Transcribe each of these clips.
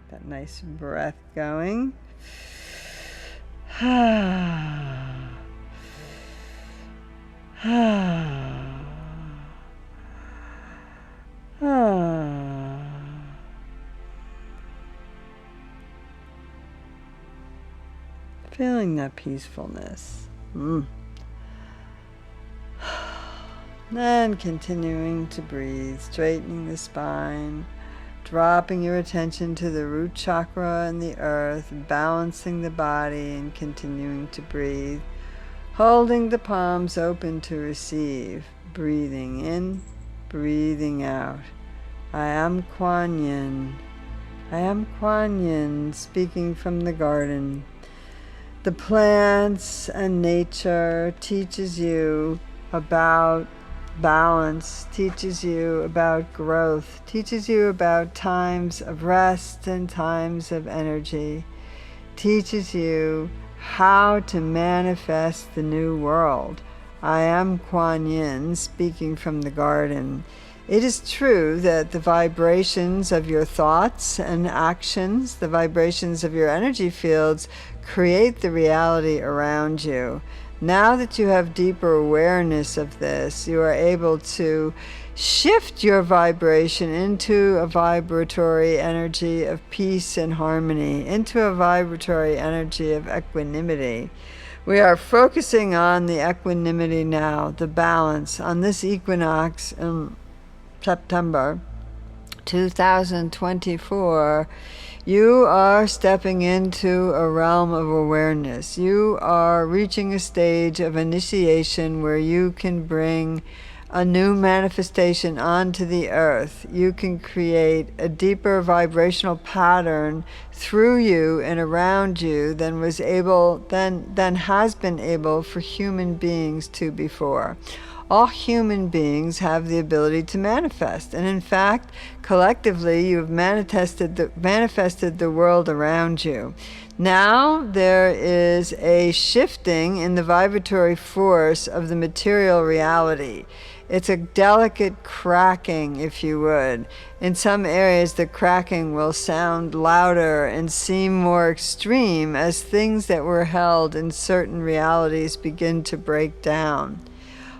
That nice breath going. Feeling that peacefulness. Then continuing to breathe, straightening the spine, dropping your attention to the root chakra and the earth, balancing the body and continuing to breathe, holding the palms open to receive, breathing in, breathing out. I am Quan Yin. I am Quan Yin, speaking from the garden. The plants and nature teaches you about balance, teaches you about growth, teaches you about times of rest and times of energy, teaches you how to manifest the new world. I am Quan Yin, speaking from the garden. It is true that the vibrations of your thoughts and actions, the vibrations of your energy fields, create the reality around you. Now that you have deeper awareness of this, you are able to shift your vibration into a vibratory energy of peace and harmony, into a vibratory energy of equanimity. We are focusing on the equanimity now, the balance, on this equinox in September 2024. You are stepping into a realm of awareness. You are reaching a stage of initiation where you can bring a new manifestation onto the earth. You can create a deeper vibrational pattern through you and around you than has been able for human beings to before. All human beings have the ability to manifest, and in fact, collectively, you have manifested the world around you. Now there is a shifting in the vibratory force of the material reality. It's a delicate cracking, if you would. In some areas, the cracking will sound louder and seem more extreme as things that were held in certain realities begin to break down.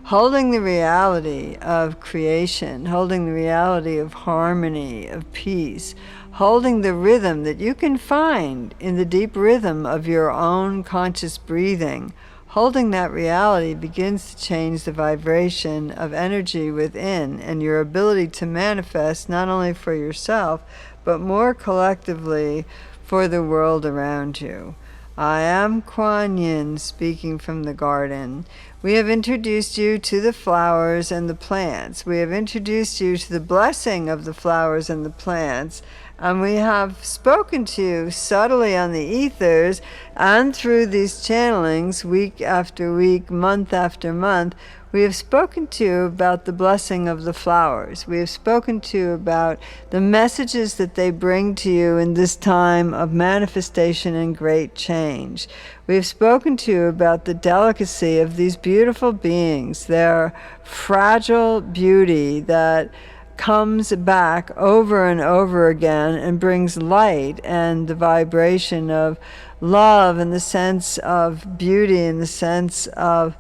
Holding the reality of creation, holding the reality of harmony, of peace, holding the rhythm that you can find in the deep rhythm of your own conscious breathing, holding that reality begins to change the vibration of energy within and your ability to manifest not only for yourself, but more collectively for the world around you. I am Quan Yin, speaking from the garden. We have introduced you to the flowers and the plants. We have introduced you to the blessing of the flowers and the plants. And we have spoken to you subtly on the ethers and through these channelings, week after week, month after month. We have spoken to you about the blessing of the flowers. We have spoken to you about the messages that they bring to you in this time of manifestation and great change. We have spoken to you about the delicacy of these beautiful beings, their fragile beauty that comes back over and over again and brings light and the vibration of love and the sense of beauty and the sense of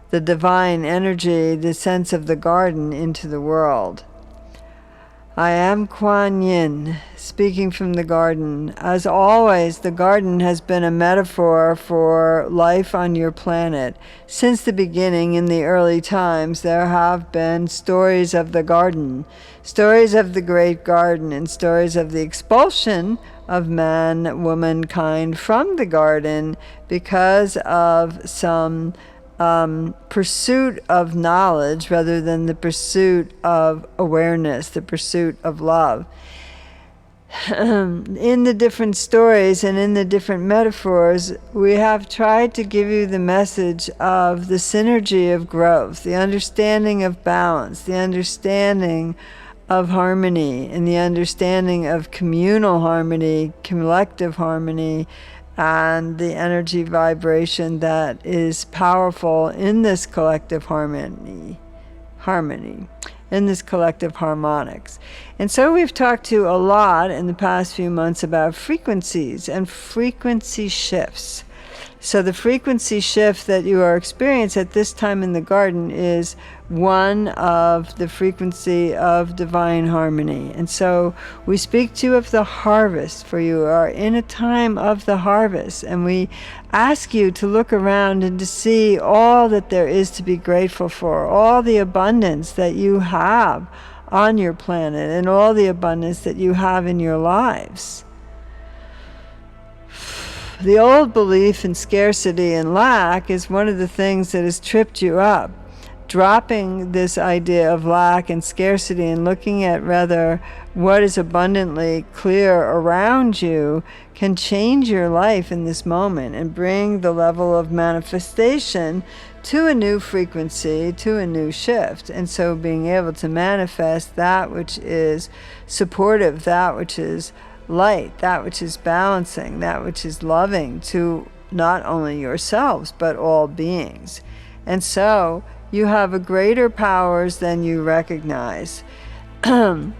the divine energy, the sense of the garden into the world. I am Quan Yin, speaking from the garden. As always, the garden has been a metaphor for life on your planet. Since the beginning, in the early times, there have been stories of the garden, stories of the great garden, and stories of the expulsion of man, womankind from the garden because of some pursuit of knowledge rather than the pursuit of awareness, the pursuit of love. In the different stories and in the different metaphors, we have tried to give you the message of the synergy of growth, the understanding of balance, the understanding of harmony, and the understanding of communal harmony, collective harmony, and the energy vibration that is powerful in this collective harmony. in this collective harmonics. And so we've talked to a lot in the past few months about frequencies and frequency shifts. So the frequency shift that you are experiencing at this time in the garden is one of the frequency of divine harmony. And so we speak to you of the harvest, for you are in a time of the harvest. And we ask you to look around and to see all that there is to be grateful for, all the abundance that you have on your planet and all the abundance that you have in your lives. The old belief in scarcity and lack is one of the things that has tripped you up. Dropping this idea of lack and scarcity and looking at rather what is abundantly clear around you can change your life in this moment and bring the level of manifestation to a new frequency, to a new shift. And so being able to manifest that which is supportive, that which is light, that which is balancing, that which is loving to not only yourselves but all beings. And so you have a greater powers than you recognize. And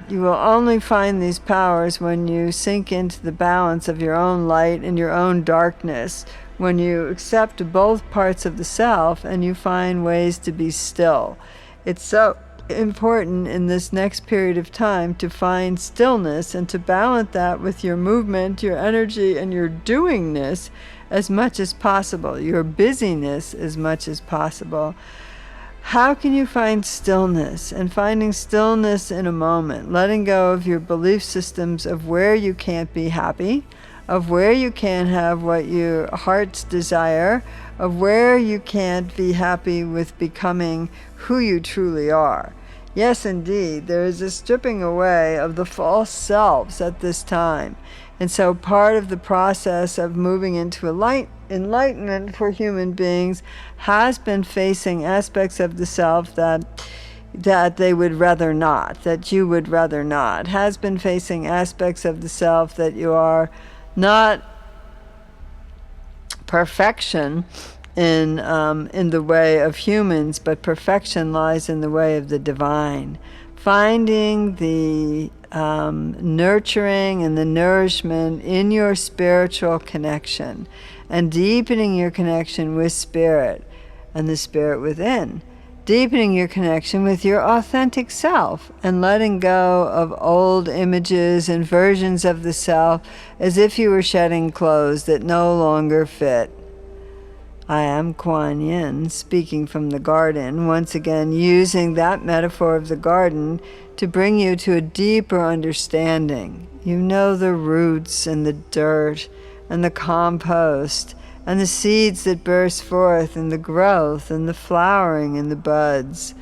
you will only find these powers when you sink into the balance of your own light and your own darkness, when you accept both parts of the self and you find ways to be still. It's so important in this next period of time to find stillness and to balance that with your movement, your energy, and your doingness as much as possible, your busyness as much as possible. How can you find stillness? And finding stillness in a moment, letting go of your belief systems of where you can't be happy, of where you can't have what your heart's desire, of where you can't be happy with becoming who you truly are. Yes, indeed, there is a stripping away of the false selves at this time. And so part of the process of moving into enlightenment for human beings has been facing aspects of the self that they would rather not, that you would rather not, has been facing aspects of the self that you are not perfection in the way of humans, but perfection lies in the way of the divine. Finding the nurturing and the nourishment in your spiritual connection and deepening your connection with spirit and the spirit within. Deepening your connection with your authentic self and letting go of old images and versions of the self as if you were shedding clothes that no longer fit. I am Quan Yin, speaking from the garden, once again using that metaphor of the garden to bring you to a deeper understanding. You know the roots and the dirt and the compost and the seeds that burst forth and the growth and the flowering and the buds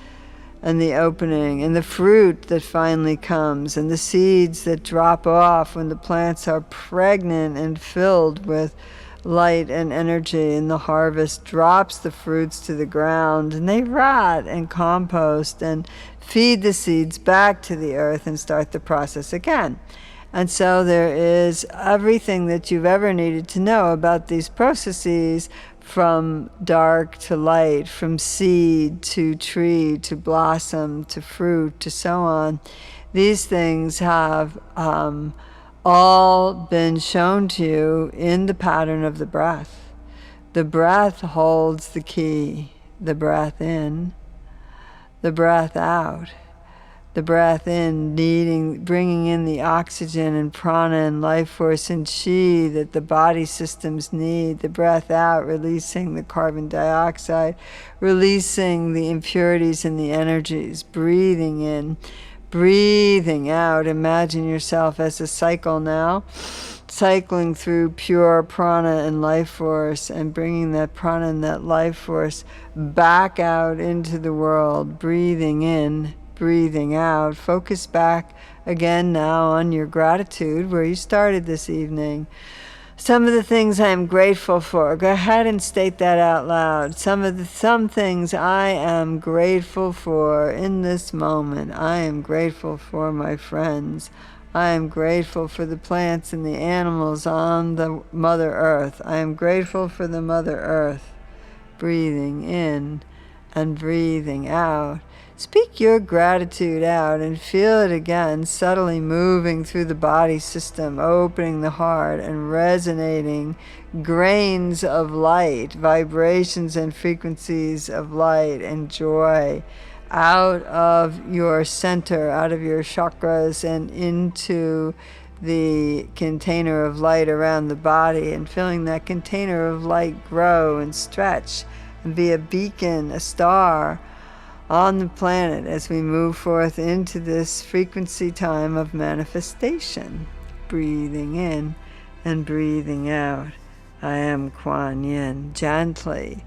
and the opening and the fruit that finally comes and the seeds that drop off when the plants are pregnant and filled with light and energy, and the harvest drops the fruits to the ground and they rot and compost and feed the seeds back to the earth and start the process again. And so there is everything that you've ever needed to know about these processes, from dark to light, from seed to tree to blossom to fruit to so on. These things have all been shown to you in the pattern of the breath. The breath holds the key. The breath in, the breath out. The breath in, bringing in the oxygen and prana and life force and chi that the body systems need. The breath out, releasing the carbon dioxide, releasing the impurities and the energies. Breathing in, breathing out. Imagine yourself as a cycle now, cycling through pure prana and life force and bringing that prana and that life force back out into the world. Breathing in, breathing out. Focus back again now on your gratitude, where you started this evening. Some of the things I am grateful for. Go ahead and state that out loud. Some things I am grateful for in this moment. I am grateful for my friends. I am grateful for the plants and the animals on the Mother Earth. I am grateful for the Mother Earth. Breathing in and breathing out. Speak your gratitude out and feel it again, subtly moving through the body system, opening the heart and resonating grains of light, vibrations and frequencies of light and joy out of your center, out of your chakras and into the container of light around the body, and feeling that container of light grow and stretch and be a beacon, a star on the planet as we move forth into this frequency time of manifestation. Breathing in and breathing out. I am Quan Yin. Gently,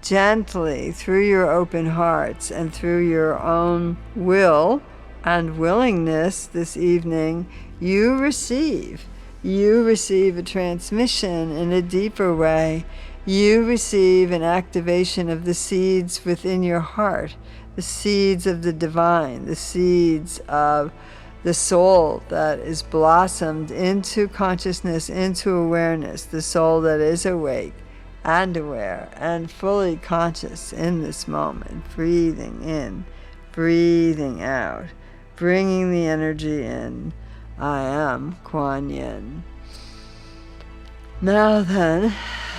gently, through your open hearts and through your own will and willingness this evening, you receive. You receive a transmission in a deeper way. You receive an activation of the seeds within your heart, the seeds of the divine, the seeds of the soul that is blossomed into consciousness, into awareness, the soul that is awake and aware and fully conscious in this moment, breathing in, breathing out, bringing the energy in. I am Quan Yin. Now then,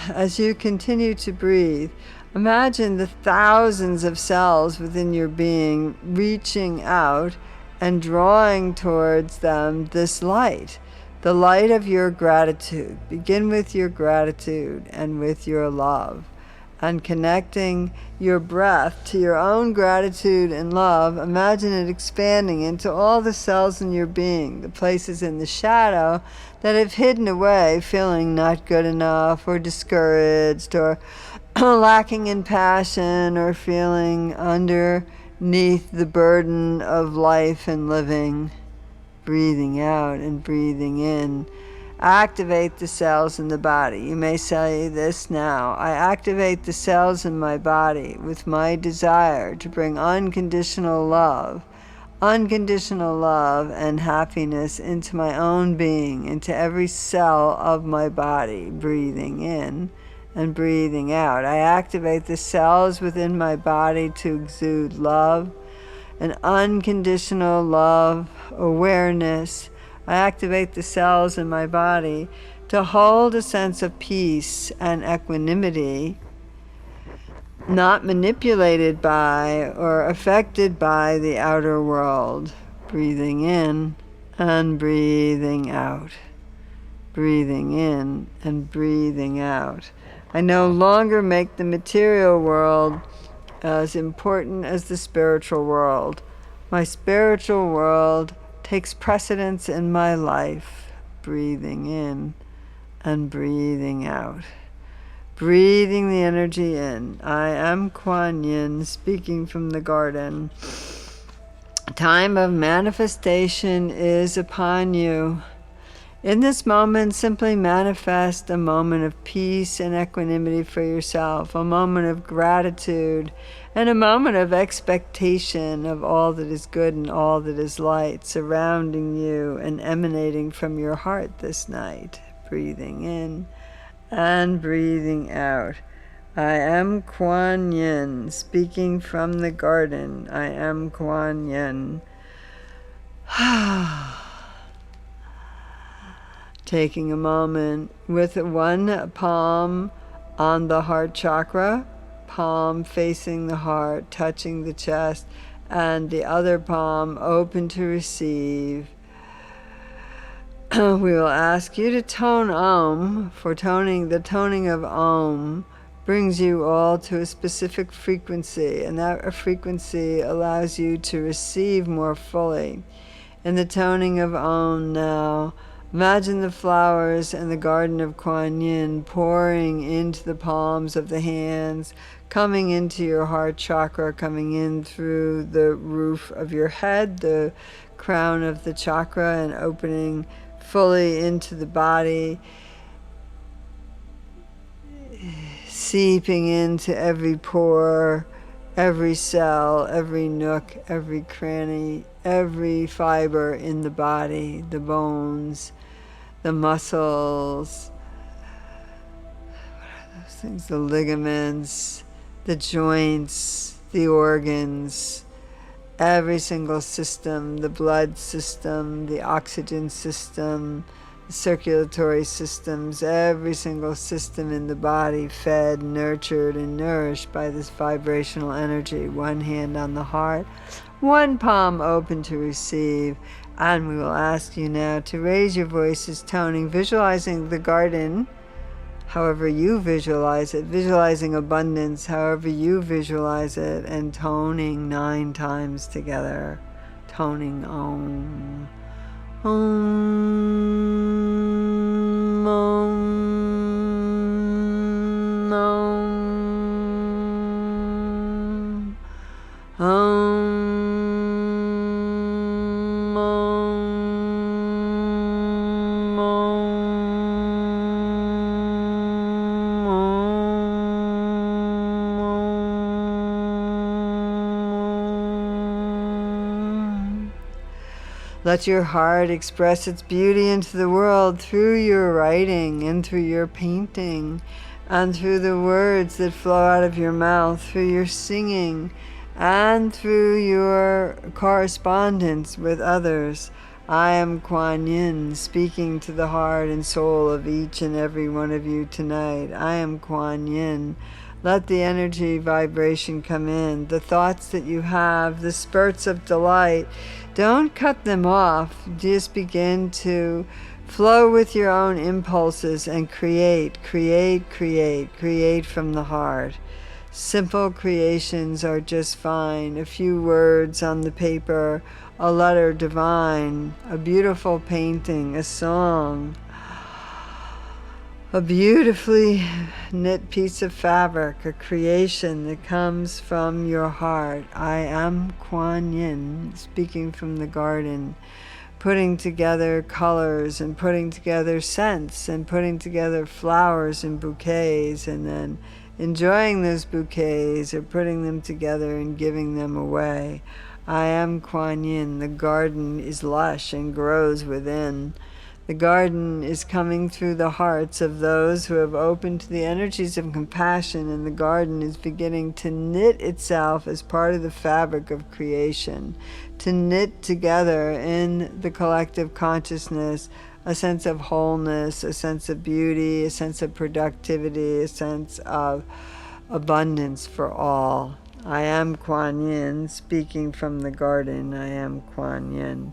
as you continue to breathe, imagine the thousands of cells within your being reaching out and drawing towards them this light, the light of your gratitude. Begin with your gratitude and with your love, and connecting your breath to your own gratitude and love. Imagine it expanding into all the cells in your being, the places in the shadow that have hidden away, feeling not good enough or discouraged or lacking in passion or feeling underneath the burden of life and living. Breathing out and breathing in. Activate the cells in the body. You may say this now. I activate the cells in my body with my desire to bring unconditional love and happiness into my own being, into every cell of my body. Breathing in and breathing out. I activate the cells within my body to exude love, an unconditional love, awareness. I activate the cells in my body to hold a sense of peace and equanimity, not manipulated by or affected by the outer world. Breathing in and breathing out. Breathing in and breathing out. I no longer make the material world as important as the spiritual world. My spiritual world takes precedence in my life. Breathing in and breathing out. Breathing the energy in. I am Quan Yin, speaking from the garden. Time of manifestation is upon you. In this moment, simply manifest a moment of peace and equanimity for yourself, a moment of gratitude, and a moment of expectation of all that is good and all that is light surrounding you and emanating from your heart this night. Breathing in and breathing out. I am Quan Yin, speaking from the garden. I am Quan Yin. Taking a moment with one palm on the heart chakra, palm facing the heart, touching the chest, and the other palm open to receive. We will ask you to tone Om. For toning, the toning of Om brings you all to a specific frequency, and that frequency allows you to receive more fully. In the toning of Om now, imagine the flowers in the garden of Quan Yin pouring into the palms of the hands, coming into your heart chakra, coming in through the roof of your head, the crown of the chakra, and opening fully into the body, seeping into every pore, every cell, every nook, every cranny, every fiber in the body, the bones, the muscles, what are those things? The ligaments, the joints, the organs, every single system, the blood system, the oxygen system, the circulatory systems, every single system in the body fed, nurtured, and nourished by this vibrational energy. One hand on the heart, one palm open to receive. And we will ask you now to raise your voices, toning, visualizing the garden, however you visualize it, visualizing abundance, however you visualize it, and toning 9 times together. Toning Om. Om. Om. Om. Om. Let your heart express its beauty into the world through your writing and through your painting and through the words that flow out of your mouth, through your singing and through your correspondence with others. I am Quan Yin, speaking to the heart and soul of each and every one of you tonight. I am Quan Yin. Let the energy vibration come in, the thoughts that you have, the spurts of delight. Don't cut them off. Just begin to flow with your own impulses and create from the heart. Simple creations are just fine. A few words on the paper, a letter divine, a beautiful painting, a song, a beautifully knit piece of fabric, a creation that comes from your heart. I am Quan Yin, speaking from the garden, putting together colors and putting together scents and putting together flowers and bouquets, and then enjoying those bouquets or putting them together and giving them away. I am Quan Yin. The garden is lush and grows within. The garden is coming through the hearts of those who have opened to the energies of compassion, and the garden is beginning to knit itself as part of the fabric of creation, to knit together in the collective consciousness a sense of wholeness, a sense of beauty, a sense of productivity, a sense of abundance for all. I am Quan Yin, speaking from the garden. I am Quan Yin.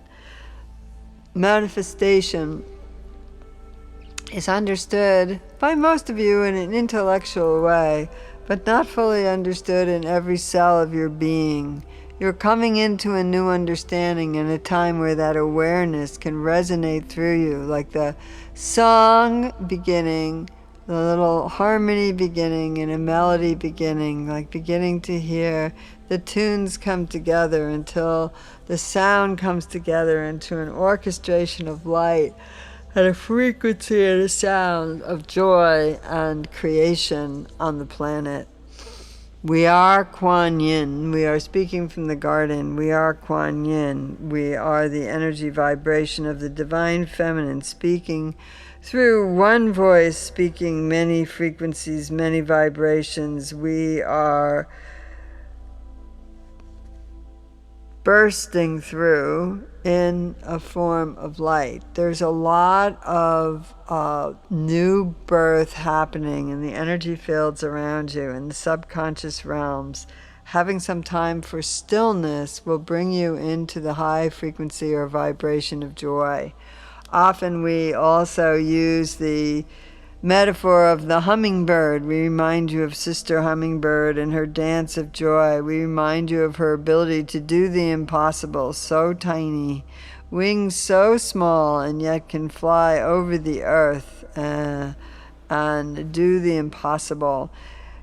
Manifestation is understood by most of you in an intellectual way, but not fully understood in every cell of your being. You're coming into a new understanding in a time where that awareness can resonate through you, like the song beginning, the little harmony beginning and a melody beginning, like beginning to hear the tunes come together until the sound comes together into an orchestration of light and a frequency and a sound of joy and creation on the planet. We are Quan Yin. We are speaking from the garden. We are Quan Yin. We are the energy vibration of the divine feminine, speaking through one voice, speaking many frequencies, many vibrations. We are bursting through in a form of light. There's a lot of new birth happening in the energy fields around you, in the subconscious realms. Having some time for stillness will bring you into the high frequency or vibration of joy. Often we also use the metaphor of the hummingbird. We remind you of Sister Hummingbird and her dance of joy. We remind you of her ability to do the impossible, so tiny, wings so small, and yet can fly over the earth and do the impossible.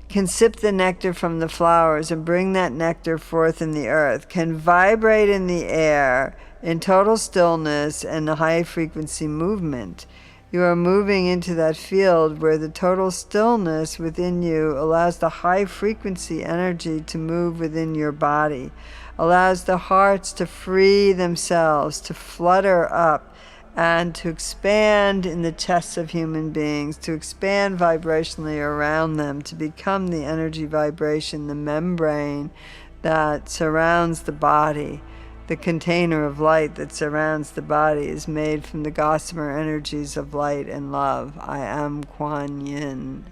Can sip the nectar from the flowers and bring that nectar forth in the earth. Can vibrate in the air in total stillness and a high frequency movement. You are moving into that field where the total stillness within you allows the high frequency energy to move within your body, allows the hearts to free themselves, to flutter up, and to expand in the chests of human beings, to expand vibrationally around them, to become the energy vibration, the membrane that surrounds the body. The container of light that surrounds the body is made from the gossamer energies of light and love. I am Quan Yin.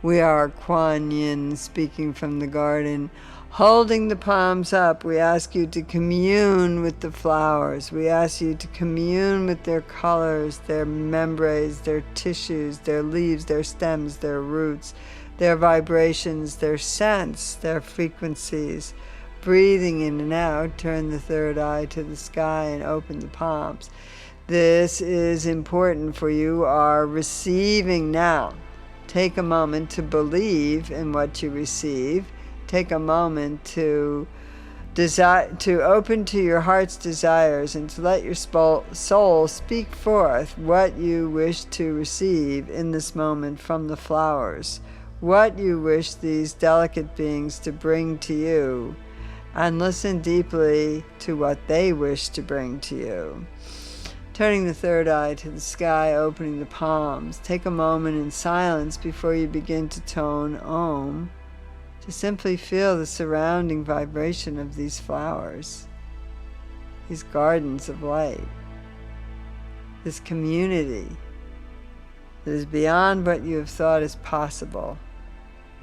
We are Quan Yin, speaking from the garden. Holding the palms up, we ask you to commune with the flowers. We ask you to commune with their colors, their membranes, their tissues, their leaves, their stems, their roots, their vibrations, their scents, their frequencies. Breathing in and out, turn the third eye to the sky and open the palms. This is important, for you are receiving now. Take a moment to believe in what you receive. Take a moment to open to your heart's desires and to let your soul speak forth what you wish to receive in this moment from the flowers, what you wish these delicate beings to bring to you, and listen deeply to what they wish to bring to you. Turning the third eye to the sky, opening the palms. Take a moment in silence before you begin to tone Om, to simply feel the surrounding vibration of these flowers, these gardens of light, this community that is beyond what you have thought is possible,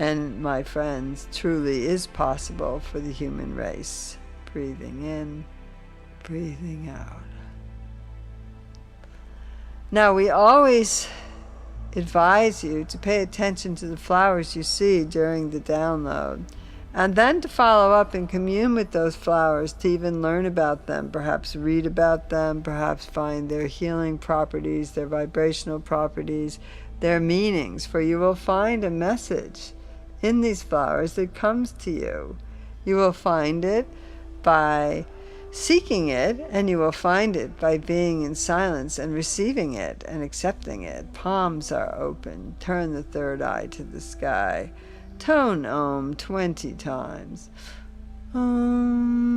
and, my friends, truly is possible for the human race. Breathing in, breathing out. Now, we always advise you to pay attention to the flowers you see during the download, and then to follow up and commune with those flowers, to even learn about them, perhaps read about them, perhaps find their healing properties, their vibrational properties, their meanings, for you will find a message in these flowers that comes to you. You will find it by seeking it, and you will find it by being in silence and receiving it and accepting it. Palms are open. Turn the third eye to the sky. Tone Om 20 times. Om,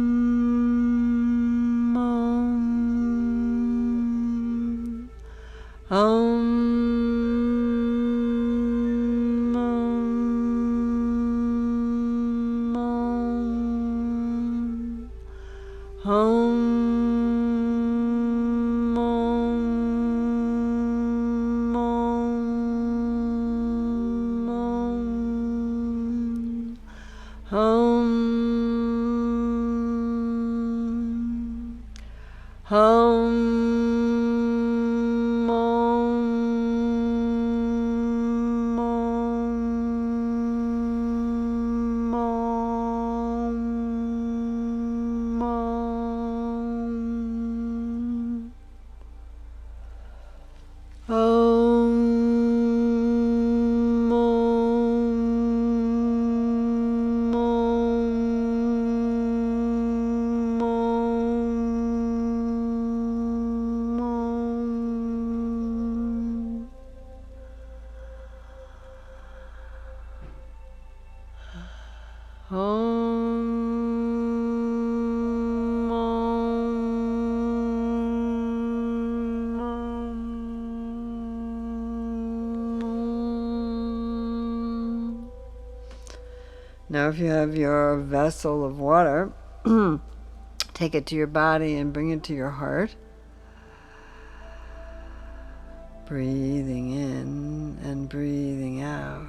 Om, Om. Now, if you have your vessel of water, take it to your body and bring it to your heart. Breathing in and breathing out.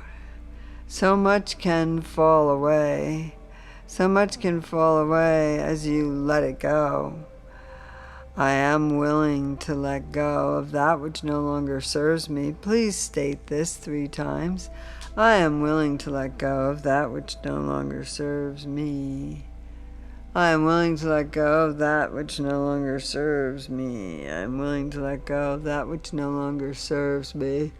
So much can fall away. So much can fall away as you let it go. I am willing to let go of that which no longer serves me. Please state this 3 times. I am willing to let go of that which no longer serves me. I am willing to let go of that which no longer serves me. I am willing to let go of that which no longer serves me.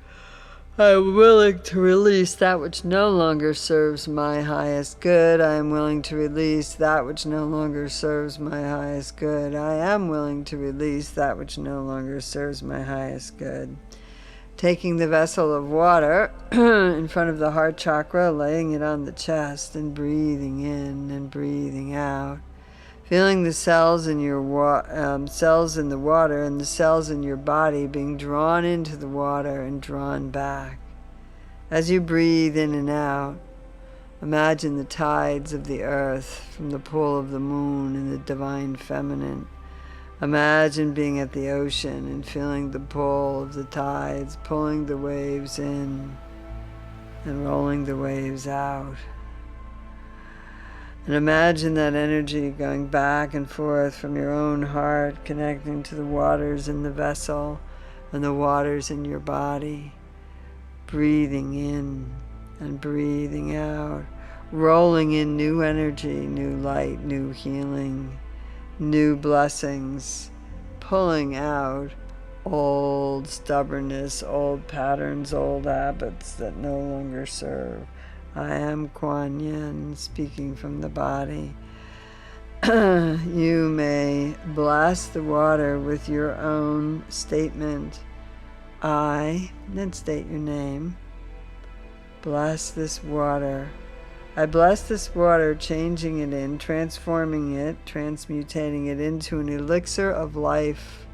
I am willing to release that which no longer serves my highest good. I am willing to release that which no longer serves my highest good. I am willing to release that which no longer serves my highest good. Taking the vessel of water in front of the heart chakra, laying it on the chest, and breathing in and breathing out. Feeling the cells in your cells in the water and the cells in your body being drawn into the water and drawn back. As you breathe in and out, Imagine the tides of the earth from the pull of the moon and the divine feminine. Imagine being at the ocean and feeling the pull of the tides, pulling the waves in and rolling the waves out. And imagine that energy going back and forth from your own heart, connecting to the waters in the vessel and the waters in your body, breathing in and breathing out, rolling in new energy, new light, new healing, new blessings, pulling out old stubbornness, old patterns, old habits that no longer serve. I am Quan Yin, speaking from the body. You may bless the water with your own statement. I, then state your name. Bless this water. I bless this water, changing it in, transforming it, transmutating it into an elixir of life,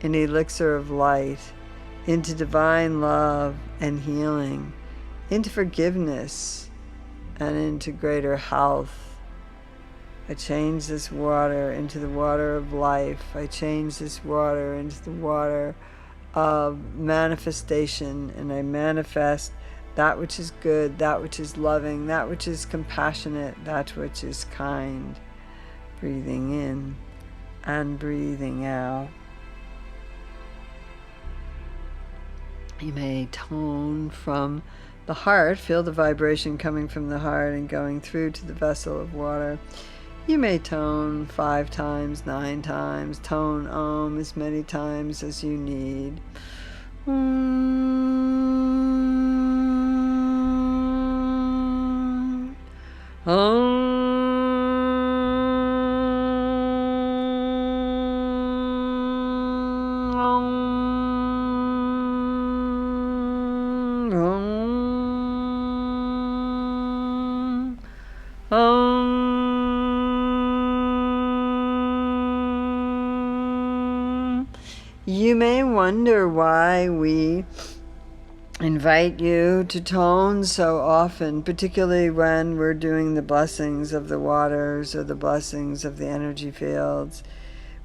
an elixir of light, into divine love and healing, into forgiveness, and into greater health. I change this water into the water of life. I change this water into the water of manifestation, and I manifest that which is good, that which is loving, that which is compassionate, that which is kind. Breathing in and breathing out. You may tone from the heart, feel the vibration coming from the heart and going through to the vessel of water. You may tone 5 times, 9 times, tone Om as many times as you need. You may wonder why we invite you to tone so often, particularly when we're doing the blessings of the waters or the blessings of the energy fields.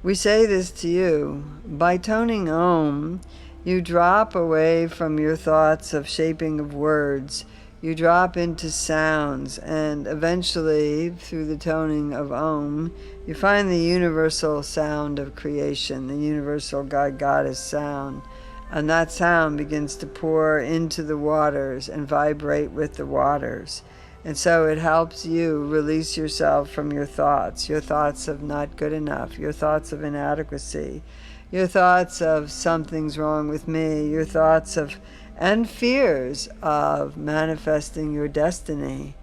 We say this to you. By toning Om, you drop away from your thoughts of shaping of words. You drop into sounds, and eventually, through the toning of Om, you find the universal sound of creation, the universal God-Goddess sound. And that sound begins to pour into the waters and vibrate with the waters. And so it helps you release yourself from your thoughts of not good enough, your thoughts of inadequacy, your thoughts of something's wrong with me, your thoughts of and fears of manifesting your destiny.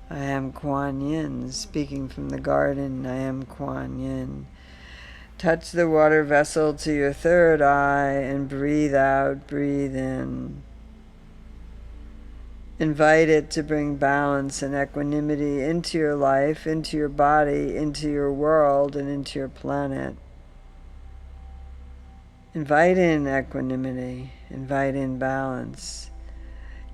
I am Quan Yin, speaking from the garden. I am Quan Yin. Touch the water vessel to your third eye and breathe out, breathe in. Invite it to bring balance and equanimity into your life, into your body, into your world, and into your planet. Invite in equanimity, invite in balance.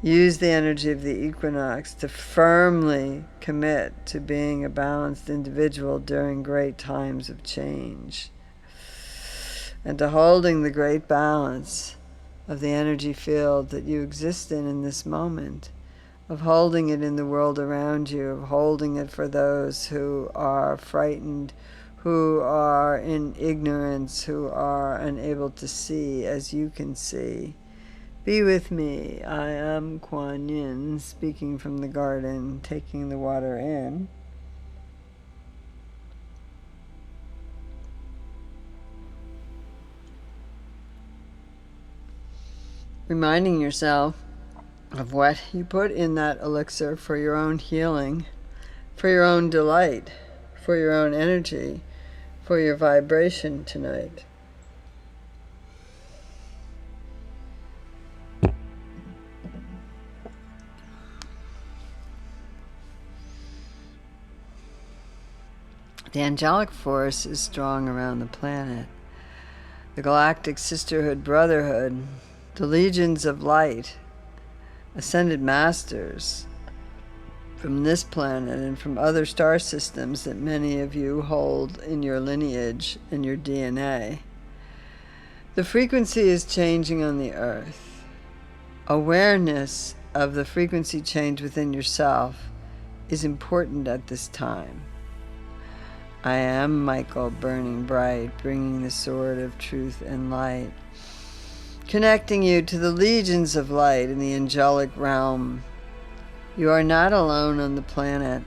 Use the energy of the equinox to firmly commit to being a balanced individual during great times of change, and to holding the great balance of the energy field that you exist in this moment, of holding it in the world around you, of holding it for those who are frightened, who are in ignorance, who are unable to see as you can see. Be with me. I am Quan Yin, speaking from the garden, taking the water in. Reminding yourself of what you put in that elixir for your own healing, for your own delight, for your own energy, for your vibration tonight. The angelic force is strong around the planet. The galactic sisterhood, brotherhood, the legions of light, ascended masters, from this planet and from other star systems that many of you hold in your lineage and your DNA. The frequency is changing on the earth. Awareness of the frequency change within yourself is important at this time. I am Michael, burning bright, bringing the sword of truth and light, connecting you to the legions of light in the angelic realm. You are not alone on the planet.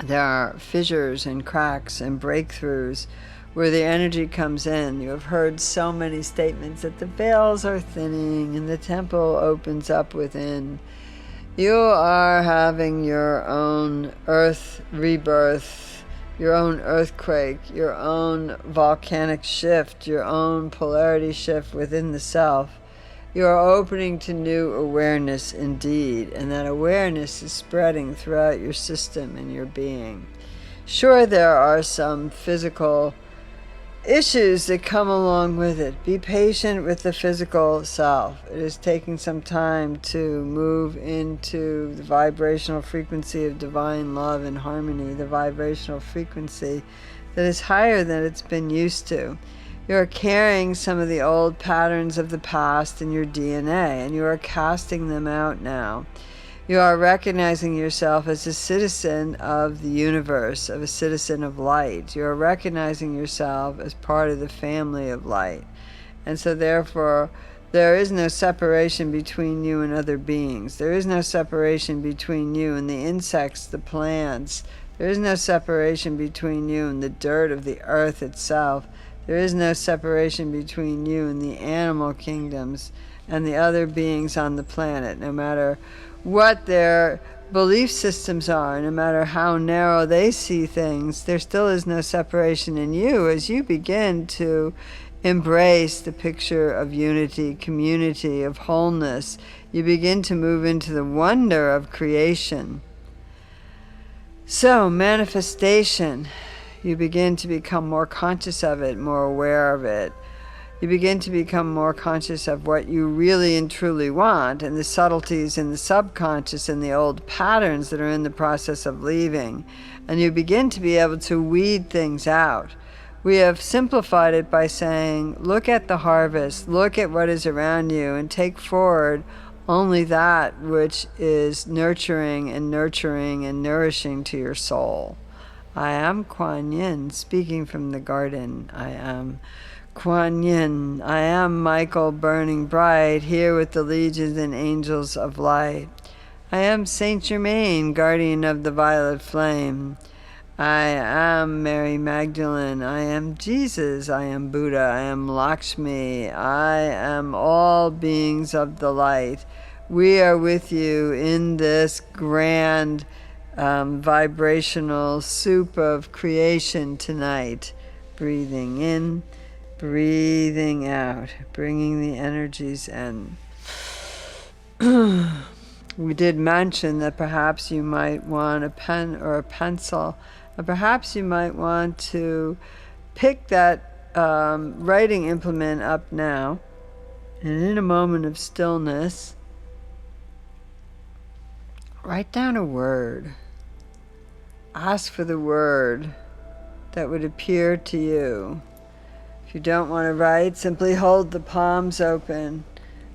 There are fissures and cracks and breakthroughs where the energy comes in. You have heard so many statements that the veils are thinning and the temple opens up within. You are having your own earth rebirth, your own earthquake, your own volcanic shift, your own polarity shift within the self. You are opening to new awareness indeed, and that awareness is spreading throughout your system and your being. Sure, there are some physical issues that come along with it. Be patient with the physical self. It is taking some time to move into the vibrational frequency of divine love and harmony, the vibrational frequency that is higher than it's been used to. You are carrying some of the old patterns of the past in your DNA, and you are casting them out now. You are recognizing yourself as a citizen of the universe, of a citizen of light. You are recognizing yourself as part of the family of light. And so therefore, there is no separation between you and other beings. There is no separation between you and the insects, the plants. There is no separation between you and the dirt of the earth itself. There is no separation between you and the animal kingdoms and the other beings on the planet, no matter what their belief systems are, no matter how narrow they see things. There still is no separation in you as you begin to embrace the picture of unity, community, of wholeness. You begin to move into the wonder of creation. So, manifestation. You begin to become more conscious of it, more aware of it. You begin to become more conscious of what you really and truly want, and the subtleties in the subconscious and the old patterns that are in the process of leaving. And you begin to be able to weed things out. We have simplified it by saying, look at the harvest, look at what is around you, and take forward only that which is nurturing and nourishing to your soul. I am Quan Yin, speaking from the garden. I am Quan Yin. I am Michael, burning bright, here with the legions and angels of light. I am Saint Germain, guardian of the violet flame. I am Mary Magdalene. I am Jesus. I am Buddha. I am Lakshmi. I am all beings of the light. We are with you in this grand vibrational soup of creation tonight. Breathing in, breathing out, bringing the energies in. We did mention that perhaps you might want a pen or a pencil, or perhaps you might want to pick that writing implement up now, and in a moment of stillness, write down a word. Ask for the word that would appear to you. If you don't want to write, simply hold the palms open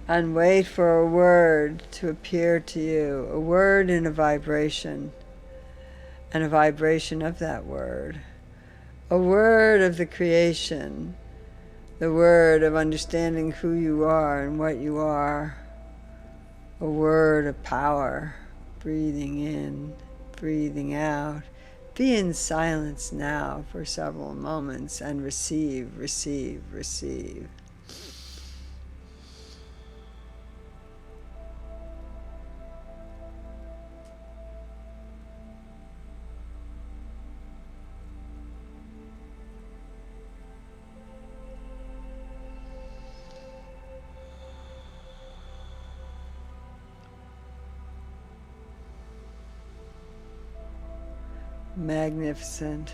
and wait for a word to appear to you. A word in a vibration, and a vibration of that word. A word of the creation. The word of understanding who you are and what you are. A word of power. Breathing in, breathing out. Be in silence now for several moments and receive, receive, receive. Magnificent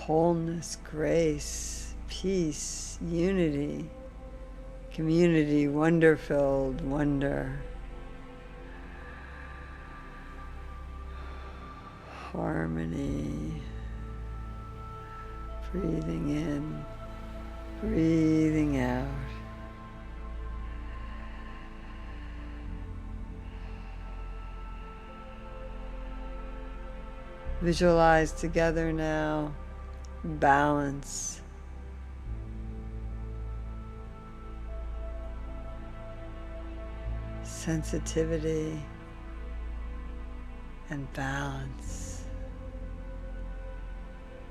wholeness, grace, peace, unity, community, wonder-filled wonder. harmony. Breathing in, breathing out. Visualize together now balance. Sensitivity and balance.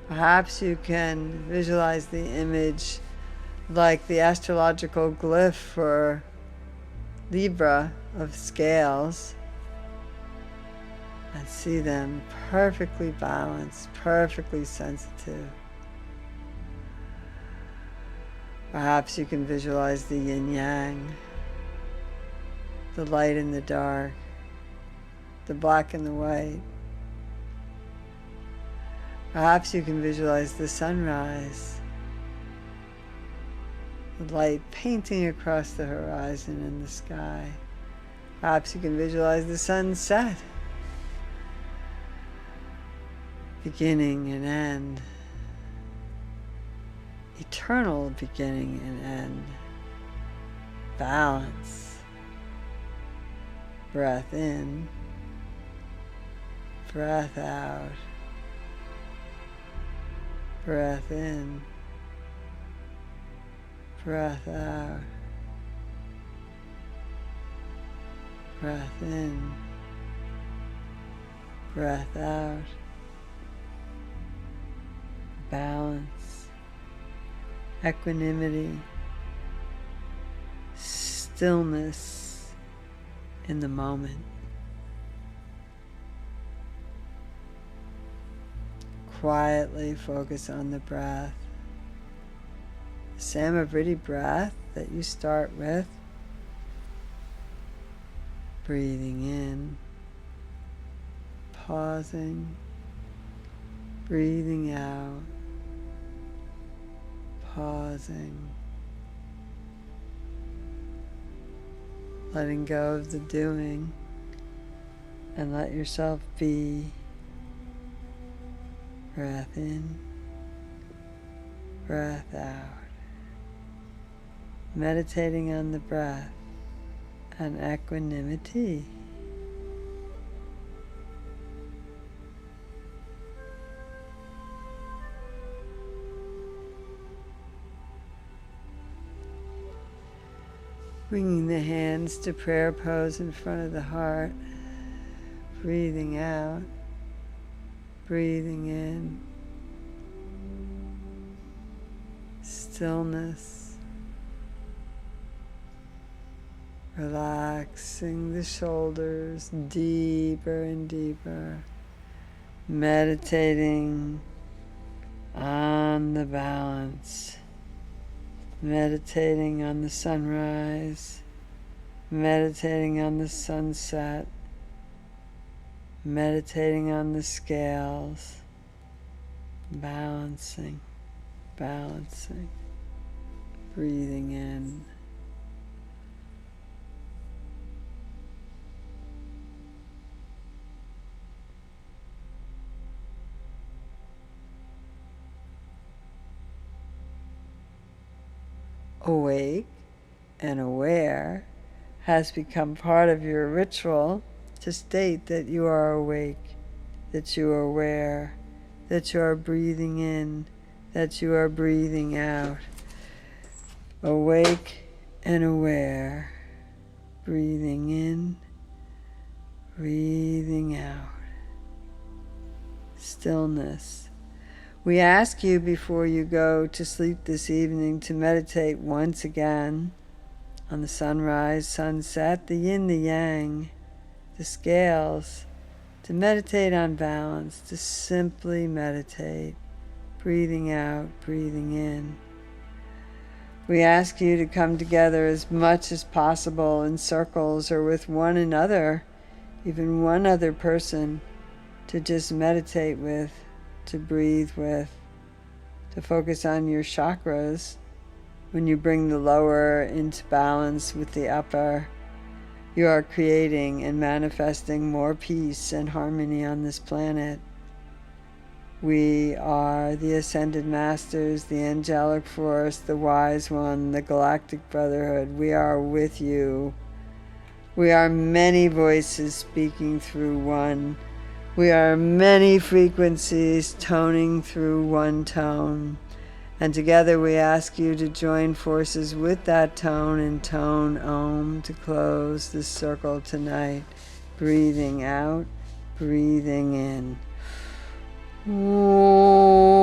Perhaps you can visualize the image like the astrological glyph for Libra of scales and see them perfectly balanced, perfectly sensitive. Perhaps you can visualize the yin-yang, the light and the dark, the black and the white. Perhaps you can visualize the sunrise, the light painting across the horizon in the sky. Perhaps you can visualize the sunset, beginning and end, eternal beginning and end, balance, breath in, breath out, breath in, breath out, breath in, breath out, balance, equanimity, stillness in the moment. Quietly focus on the breath. The Samavriti breath that you start with. Breathing in, pausing, breathing out, pausing, letting go of the doing and let yourself be. Breath in, breath out. Meditating on the breath and equanimity. Bringing the hands to prayer pose in front of the heart. Breathing out. Breathing in, stillness, relaxing the shoulders deeper and deeper, meditating on the balance, meditating on the sunrise, meditating on the sunset, meditating on the scales, balancing, balancing, breathing in. Awake and aware has become part of your ritual to state that you are awake, that you are aware, that you are breathing in, that you are breathing out. Awake and aware, breathing in, breathing out. Stillness. We ask you before you go to sleep this evening to meditate once again on the sunrise, sunset, the yin, the yang, the scales, to meditate on balance, to simply meditate, breathing out, breathing in. We ask you to come together as much as possible in circles or with one another, even one other person, to just meditate with, to breathe with, to focus on your chakras. When you bring the lower into balance with the upper, you are creating and manifesting more peace and harmony on this planet. We are the Ascended Masters, the Angelic Force, the Wise One, the Galactic Brotherhood. We are with you. We are many voices speaking through one. We are many frequencies toning through one tone. And together we ask you to join forces with that tone and tone Om to close this circle tonight. Breathing out, breathing in. Om.